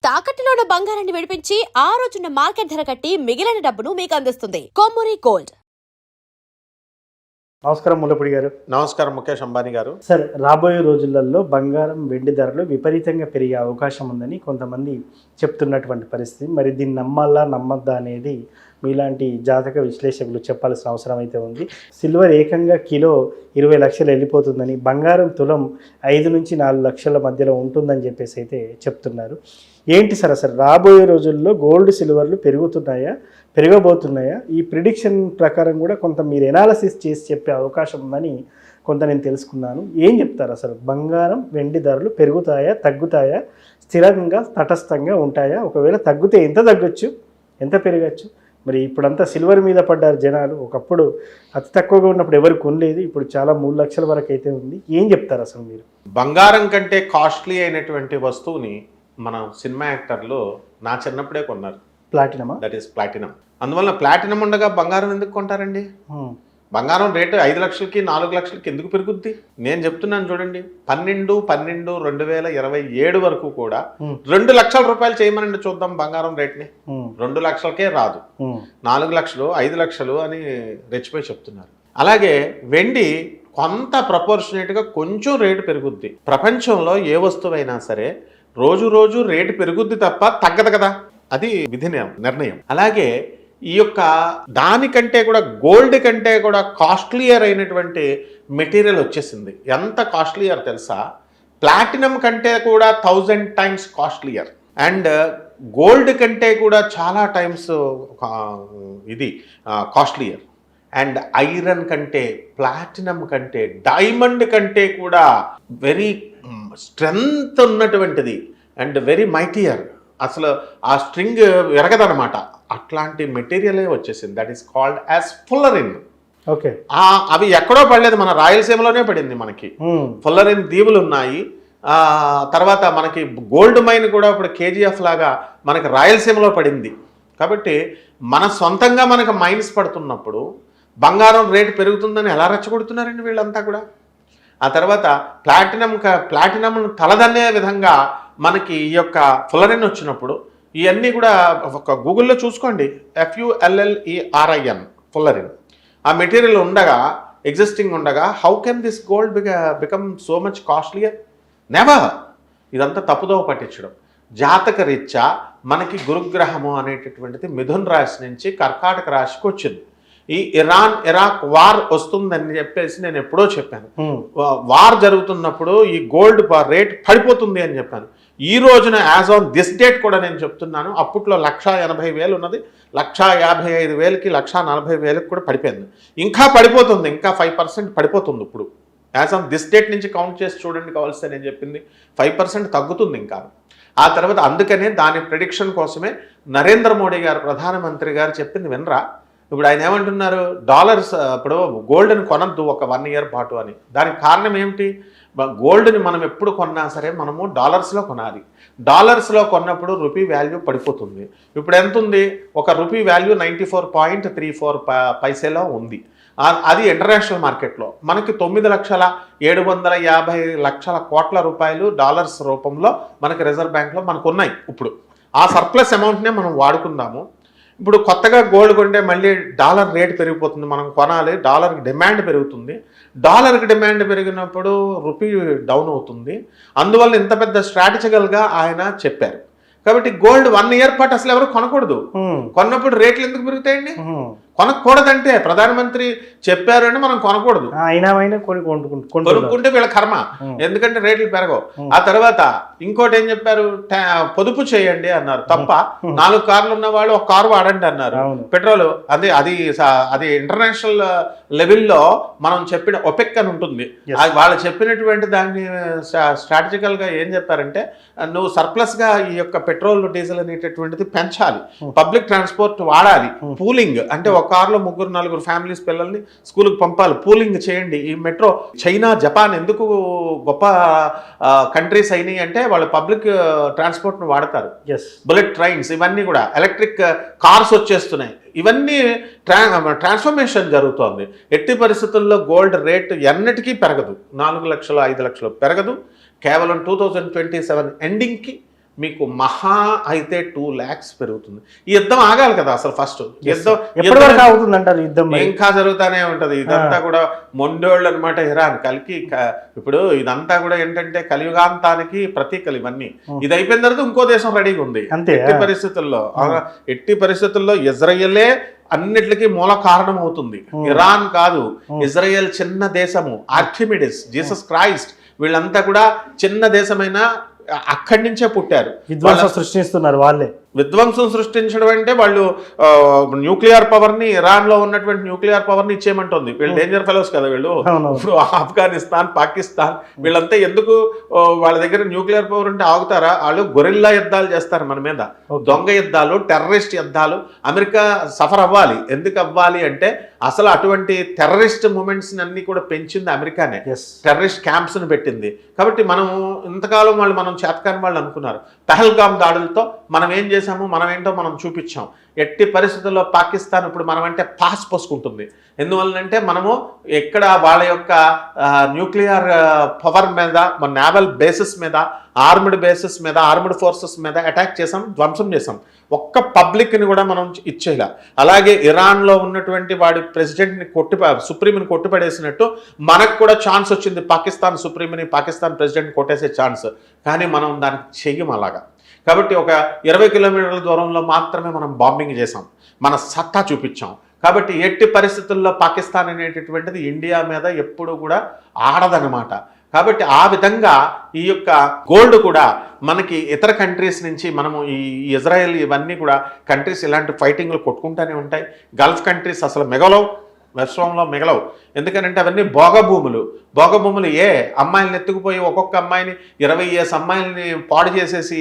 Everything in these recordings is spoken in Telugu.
తాకట్టులో ఉన్న బంగారాన్ని విడిపించి ఆ రోజున్న మార్కెట్ ధర కట్టి మిగిలిన డబ్బును మీకు అందిస్తుంది కొమ్మూరి గోల్డ్. నమస్కారం ముల్లపూడి గారు. నమస్కారం ముఖేష్ అంబానీ గారు. సార్, రాబోయే రోజులలో బంగారం వెండి ధరలు విపరీతంగా పెరిగే అవకాశం ఉందని కొంతమంది చెప్తున్నటువంటి పరిస్థితి. మరి దీన్ని నమ్మాలా నమ్మద్దా అనేది మీలాంటి జాతక విశ్లేషకులు చెప్పాల్సిన అవసరం అయితే ఉంది. సిల్వర్ ఏకంగా కిలో 20 లక్షలు వెళ్ళిపోతుందని, బంగారం తులం 5 నుంచి 4 లక్షల మధ్యలో ఉంటుందని చెప్పేసి అయితే చెప్తున్నారు. ఏంటి సార్ అసలు రాబోయే రోజుల్లో గోల్డ్ సిల్వర్లు పెరుగుతున్నాయా, పెరగబోతున్నాయా? ఈ ప్రిడిక్షన్ ప్రకారం కూడా కొంత మీరు ఎనాలసిస్ చేసి చెప్పే అవకాశం ఉందని కొంత నేను తెలుసుకున్నాను. ఏం చెప్తారు అసలు? బంగారం వెండి ధరలు పెరుగుతాయా, తగ్గుతాయా, స్థిరంగా తటస్థంగా ఉంటాయా? ఒకవేళ తగ్గితే ఎంత తగ్గొచ్చు, ఎంత పెరగచ్చు? మరి ఇప్పుడంతా సిల్వర్ మీద పడ్డారు జనాలు. ఒకప్పుడు అతి తక్కువగా ఉన్నప్పుడు ఎవరు కొనలేదు, ఇప్పుడు చాలా 3 లక్షల వరకు అయితే ఉంది. ఏం చెప్తారు అసలు మీరు? బంగారం కంటే కాస్ట్లీ అయినటువంటి వస్తువుని మన సినిమా యాక్టర్లు నా చిన్నప్పుడే కొన్నారు. ప్లాటినమా? That is platinum. అందువల్ల ప్లాటినం ఉండగా బంగారం ఎందుకు కొంటారండి? బంగారం రేటు 5 లక్షలకి 4 లక్షలకి ఎందుకు పెరుగుద్ది? నేను చెప్తున్నాను చూడండి, 12/12/2027 వరకు కూడా 2 లక్షల రూపాయలు చేయమనండి చూద్దాం బంగారం రేట్ని. 2 లక్షలకే రాదు, 4 లక్షలు 5 లక్షలు అని రెచ్చిపోయి చెప్తున్నారు. అలాగే వెండి కొంత ప్రపోర్షనేట్గా కొంచెం రేటు పెరుగుద్ది. ప్రపంచంలో ఏ వస్తువైనా సరే రోజు రోజు రేటు పెరుగుద్ది తప్ప తగ్గదు కదా, అది విధి నిర్ణయం. అలాగే ఈ యొక్క దానికంటే కూడా గోల్డ్ కంటే కూడా కాస్ట్లీయర్ అయినటువంటి మెటీరియల్ వచ్చేసింది. ఎంత కాస్ట్లీయర్ తెలుసా? ప్లాటినం కంటే కూడా 1000 టైమ్స్ కాస్ట్లీయర్, అండ్ గోల్డ్ కంటే కూడా చాలా టైమ్స్ ఇది కాస్ట్లీయర్, అండ్ ఐరన్ కంటే, ప్లాటినం కంటే, డైమండ్ కంటే కూడా వెరీ స్ట్రెంగ్త్ ఉన్నటువంటిది అండ్ వెరీ మైటియర్. అసలు ఆ స్ట్రింగ్ ఎరగదనమాట, అట్లాంటి మెటీరియలే వచ్చేసింది. That is called as fullerene. Okay. అవి ఎక్కడో పడలేదు, మన రాయలసీమలోనే పడింది. మనకి ఫుల్లరిన్ దీవులు ఉన్నాయి. తర్వాత మనకి గోల్డ్ మైన్ కూడా ఇప్పుడు కేజీఎఫ్ లాగా మనకి రాయలసీమలో పడింది. కాబట్టి మన సొంతంగా మనకు మైన్స్ పడుతున్నప్పుడు బంగారం రేటు పెరుగుతుందని ఎలా రెచ్చగొడుతున్నారండి వీళ్ళంతా కూడా. ఆ తర్వాత ప్లాటినం తలదన్నే విధంగా మనకి ఈ యొక్క ఫుల్లరిన్ వచ్చినప్పుడు ఇవన్నీ కూడా ఒక గూగుల్లో చూసుకోండి, FULLERIN ఫుల్లరిన్. ఆ మెటీరియల్ ఉండగా, ఎగ్జిస్టింగ్ ఉండగా, how can this gold become so much costlier? Never. ఇదంతా తప్పుదోవ పట్టించడం. జాతక రీత్యా మనకి గురుగ్రహము అనేటటువంటిది మిథున్ రాశి నుంచి కర్కాటక రాశికి వచ్చింది. ఈ ఇరాన్ ఇరాక్ వార్ వస్తుందని చెప్పేసి నేను ఎప్పుడో చెప్పాను. వార్ జరుగుతున్నప్పుడు ఈ గోల్డ్ రేట్ పడిపోతుంది అని చెప్పాను. ఈ రోజున యాజ్ ఆన్ దిస్ డేట్ కూడా నేను చెప్తున్నాను, అప్పట్లో 1,80,000 ఉన్నది, 1,55,000కి 1,40,000కి కూడా పడిపోయింది. ఇంకా పడిపోతుంది, ఇంకా 5% పడిపోతుంది. ఇప్పుడు యాజ్ ఆన్ దిస్ డేట్ నుంచి కౌంట్ చేసి చూడండి కావాల్సి నేను చెప్పింది, 5% తగ్గుతుంది ఇంకా. ఆ తర్వాత అందుకనే దాని ప్రెడిక్షన్ కోసమే నరేంద్ర మోడీ గారు, ప్రధానమంత్రి గారు చెప్పింది వినరా? ఇప్పుడు ఆయన ఏమంటున్నారు, డాలర్స్ ఇప్పుడు గోల్డ్ని కొనద్దు ఒక 1 ఇయర్ పాటు అని. దానికి కారణం ఏమిటి? గోల్డ్ని మనం ఎప్పుడు కొన్నా సరే మనము డాలర్స్లో కొనాలి. డాలర్స్లో కొన్నప్పుడు రూపీ వాల్యూ పడిపోతుంది. ఇప్పుడు ఎంత ఉంది? ఒక రూపీ వాల్యూ 94.34 పైసలో ఉంది. అది ఇంటర్నేషనల్ మార్కెట్లో మనకి 9,750,00,000 కోట్ల రూపాయలు డాలర్స్ రూపంలో మనకి రిజర్వ్ బ్యాంక్లో మనకు ఉన్నాయి. ఇప్పుడు ఆ సర్ప్లస్ అమౌంట్నే మనం వాడుకుందాము. ఇప్పుడు కొత్తగా గోల్డ్ కొంటే మళ్ళీ డాలర్ రేట్ పెరిగిపోతుంది, మనం కొనాలి, డాలర్కి డిమాండ్ పెరుగుతుంది. డాలర్కి డిమాండ్ పెరిగినప్పుడు రూపీ డౌన్ అవుతుంది. అందువల్ల ఇంత పెద్ద స్ట్రాటజికల్గా ఆయన చెప్పారు. కాబట్టి గోల్డ్ 1 ఇయర్ పాటు అసలు ఎవరు కొనకూడదు. కొన్నప్పుడు రేట్లు ఎందుకు పెరుగుతాయండి? కొనకూడదంటే ప్రధానమంత్రి చెప్పారు అంటే మనం కొనకూడదు. కొనుక్కుంటే వీళ్ళ కర్మ, ఎందుకంటే రేట్లు పెరగవు. ఆ తర్వాత ఇంకోటి ఏం చెప్పారు, పొదుపు చేయండి అన్నారు. తప్ప 4 కార్లు ఉన్న వాళ్ళు 1 కారు వాడండి అన్నారు. పెట్రోల్ అది ఇంటర్నేషనల్ లెవెల్లో మనం చెప్పిన ఒపెక్ అని ఉంటుంది. వాళ్ళు చెప్పినటువంటి దాన్ని స్ట్రాటజికల్ గా ఏం చెప్పారంటే, నువ్వు సర్ప్లస్ గా ఈ యొక్క పెట్రోల్ డీజిల్ అనేటటువంటిది పెంచాలి, పబ్లిక్ ట్రాన్స్పోర్ట్ వాడాలి, పూలింగ్ అంటే ఒక కార్లో 3-4 ఫ్యామిలీస్ పిల్లల్ని స్కూల్కి పంపాలి, పూలింగ్ చేయండి. ఈ మెట్రో చైనా, జపాన్ ఎందుకు గొప్ప కంట్రీస్ అయినాయి అంటే వాళ్ళు పబ్లిక్ ట్రాన్స్పోర్ట్ను వాడతారు. బుల్లెట్ ట్రైన్స్ ఇవన్నీ కూడా, ఎలక్ట్రిక్ కార్స్ వచ్చేస్తున్నాయి. ఇవన్నీ ట్రాన్స్ఫర్మేషన్ జరుగుతోంది. ఎట్టి పరిస్థితుల్లో గోల్డ్ రేట్ ఎన్నటికీ పెరగదు, 4 లక్షలు 5 లక్షలు పెరగదు. కేవలం 2027 ఎండింగ్కి మీకు మహా అయితే 2 lakhs పెరుగుతుంది. ఈ యుద్ధం ఆగాలి కదా అసలు ఫస్ట్. యుద్ధం ఎప్పటి వరకు అవుతుంది అంటారు యుద్ధం? ఇంకా జరుగుతానే ఉంటది. ఇదంతా కూడా మొండోళ్ళు అనమాట. ఇరాన్ ఇప్పుడు ఇదంతా కూడా ఏంటంటే కలియుగాంతానికి ప్రతీకలు ఇవన్నీ. ఇది అయిపోయిన తర్వాత ఇంకో దేశం రెడీగా ఉంది. ఎట్టి పరిస్థితుల్లో ఇజ్రాయెలే అన్నిటికీ మూల కారణం అవుతుంది. ఇరాన్ కాదు, ఇజ్రాయెల్ చిన్న దేశము. ఆర్కిమిడిస్, జీసస్ క్రైస్ట్ వీళ్ళంతా కూడా చిన్న దేశమైన అక్కడి నుంచే పుట్టారు. విధ్వంసం సృష్టిస్తున్నారు వాళ్ళే. విధ్వంసం సృష్టించడం అంటే వాళ్ళు న్యూక్లియర్ పవర్ ని, ఇరాన్ లో ఉన్నటువంటి న్యూక్లియర్ పవర్ ని ఇచ్చేయమంటుంది. వీళ్ళు డేంజర్ ఫెలోస్ కదా వీళ్ళు. ఇప్పుడు ఆఫ్ఘనిస్తాన్, పాకిస్తాన్ వీళ్ళంతా ఎందుకు వాళ్ళ దగ్గర న్యూక్లియర్ పవర్ ఉంటే ఆగుతారా? వాళ్ళు గొరిల్లా యుద్ధాలు చేస్తారు మన మీద, దొంగ యుద్ధాలు, టెర్రరిస్ట్ యుద్ధాలు. అమెరికా సఫర్ అవ్వాలి. ఎందుకు అవ్వాలి అంటే అసలు అటువంటి టెర్రరిస్ట్ మూమెంట్స్ అన్ని కూడా పెంచింది అమెరికానే. టెర్రరిస్ట్ క్యాంప్స్ ని పెట్టింది. కాబట్టి మనం ఇంతకాలం మనం చేతకాని వాళ్ళు అనుకున్నారు. పహల్గామ్ దాడులతో మనం ఏం చేసాము, మనం ఏంటో మనం చూపించాం. ఎట్టి పరిస్థితుల్లో పాకిస్తాన్ ఇప్పుడు మనం అంటే పాస్ పోసుకుంటుంది. ఎందువల్లంటే మనము ఎక్కడ వాళ్ళ యొక్క న్యూక్లియర్ పవర్ మీద, మన నేవల్ బేసెస్ మీద, ఆర్మ్డ్ బేసెస్ మీద, ఆర్మ్డ్ ఫోర్సెస్ మీద అటాక్ చేసాం, ధ్వంసం చేసాం. ఒక్క పబ్లిక్ని కూడా మనం ఇచ్చేలా. అలాగే ఇరాన్లో ఉన్నటువంటి వాడి ప్రెసిడెంట్ని సుప్రీంని కొట్టిపడేసినట్టు మనకు కూడా ఛాన్స్ వచ్చింది. పాకిస్తాన్ సుప్రీంని, పాకిస్తాన్ ప్రెసిడెంట్ని కొట్టేసే ఛాన్స్. కానీ మనం దానికి చెయ్యం అలాగా. కాబట్టి ఒక 20 కిలోమీటర్ల దూరంలో మాత్రమే మనం బాంబింగ్ చేసాం, మన సత్తా చూపించాం. కాబట్టి ఎట్టి పరిస్థితుల్లో పాకిస్తాన్ అనేటటువంటిది ఇండియా మీద ఎప్పుడు కూడా ఆడదనమాట. కాబట్టి ఆ విధంగా ఈ యొక్క గోల్డ్ కూడా మనకి ఇతర కంట్రీస్ నుంచి మనము ఈ ఇజ్రాయెల్ ఇవన్నీ కూడా కంట్రీస్ ఇలాంటి ఫైటింగ్లు కొట్టుకుంటూనే ఉంటాయి. గల్ఫ్ కంట్రీస్ అసలు మిగలవు, విశ్వంలో మిగలవు. ఎందుకనంటే అవన్నీ భోగభూములు. అమ్మాయిలను ఎత్తుకుపోయి ఒక్కొక్క అమ్మాయిని 20 అమ్మాయిలని పాడు చేసేసి,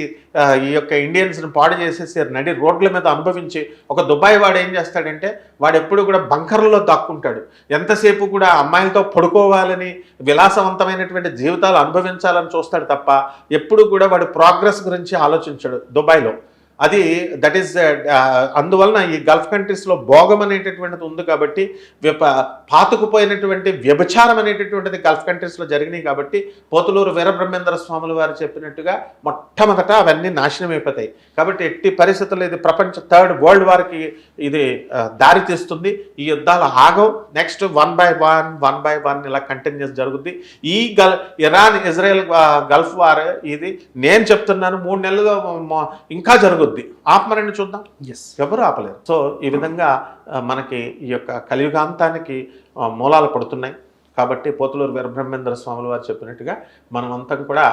ఈ యొక్క ఇండియన్స్ని పాడు చేసేసి నడి రోడ్ల మీద అనుభవించి, ఒక దుబాయ్ వాడు ఏం చేస్తాడంటే వాడు ఎప్పుడు కూడా బంకర్లలో దాక్కుంటాడు. ఎంతసేపు కూడా అమ్మాయిలతో పడుకోవాలని, విలాసవంతమైనటువంటి జీవితాలు అనుభవించాలని చూస్తాడు తప్ప ఎప్పుడు కూడా వాడు ప్రోగ్రెస్ గురించి ఆలోచించాడు దుబాయ్లో. అది దట్ ఈస్ అందువలన ఈ గల్ఫ్ కంట్రీస్లో భోగం అనేటటువంటిది ఉంది. కాబట్టి పాతుకుపోయినటువంటి వ్యభిచారం అనేటటువంటిది గల్ఫ్ కంట్రీస్లో జరిగినాయి. కాబట్టి పోతులూరు వీరబ్రహ్మేంద్ర స్వాములు వారు చెప్పినట్టుగా మొట్టమొదట అవన్నీ నాశనం అయిపోతాయి. కాబట్టి ఎట్టి పరిస్థితుల్లో ఇది ప్రపంచ 3rd వరల్డ్ వార్కి ఇది దారి తీస్తుంది. ఈ యుద్ధాలు ఆగవు. నెక్స్ట్ 1 by 1 ఇలా కంటిన్యూస్ జరుగుద్ది. ఈ ఇరాన్ ఇజ్రాయెల్ గల్ఫ్ వార్ ఇది నేను చెప్తున్నాను 3 నెలలుగా ఇంకా జరుగుద్ది. ఆపమరండి చూద్దాం. ఎవరు ఆపలేరు. సో ఈ విధంగా మనకి ఈ యొక్క కలియుగాంతానికి మూలాలు పడుతున్నాయి. కాబట్టి పోతులూరు వీరబ్రహ్మేంద్ర స్వాములు వారు చెప్పినట్టుగా మనమంతా కూడా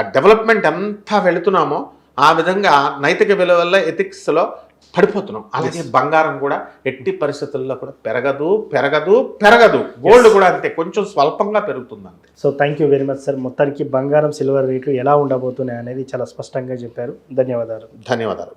ఆ డెవలప్మెంట్ ఎంత వెళుతున్నామో ఆ విధంగా నైతిక విలువల ఎథిక్స్లో పడిపోతున్నాం. అలాగే బంగారం కూడా ఎట్టి పరిస్థితుల్లో కూడా పెరగదు. గోల్డ్ కూడా అంతే, కొంచెం స్వల్పంగా పెరుగుతుంది అంతే. So thank you very much sir. మొత్తానికి బంగారం, సిల్వర్ రేట్లు ఎలా ఉండబోతున్నాయి అనేది చాలా స్పష్టంగా చెప్పారు. ధన్యవాదాలు.